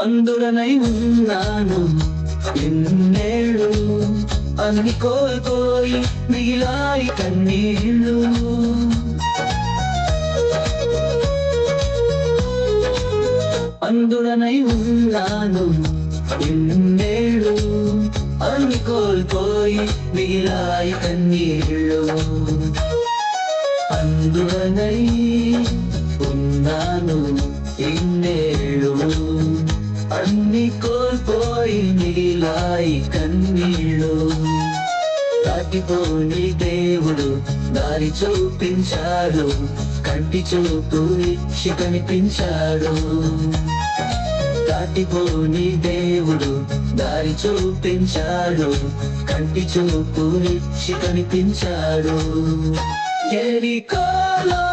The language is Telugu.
అందుడనై ఉన్నాను ఎన్నేళ్ళు, అన్ని కోల్పోయి మిగిలాయి కన్నీళ్ళు. అందుడనై ఉన్నాను ఎన్నేళ్ళు, అన్ని కోల్పోయి మిగిలాయి కన్నీళ్ళు. అందుడనై ఉన్నాను ఎన్నేళ్ళు, అన్ని కోల్పోయి మిగిలాయి కన్నీళ్ళు. దాటిపోని దేవుడు దారి చూపించాడు, కంటి చూపు ఇచ్చి కనిపించాడు. దాటిపోని దేవుడు దారి చూపించాడు, కంటి చూపు ఇచ్చి కనిపించాడు. ఎరికోలో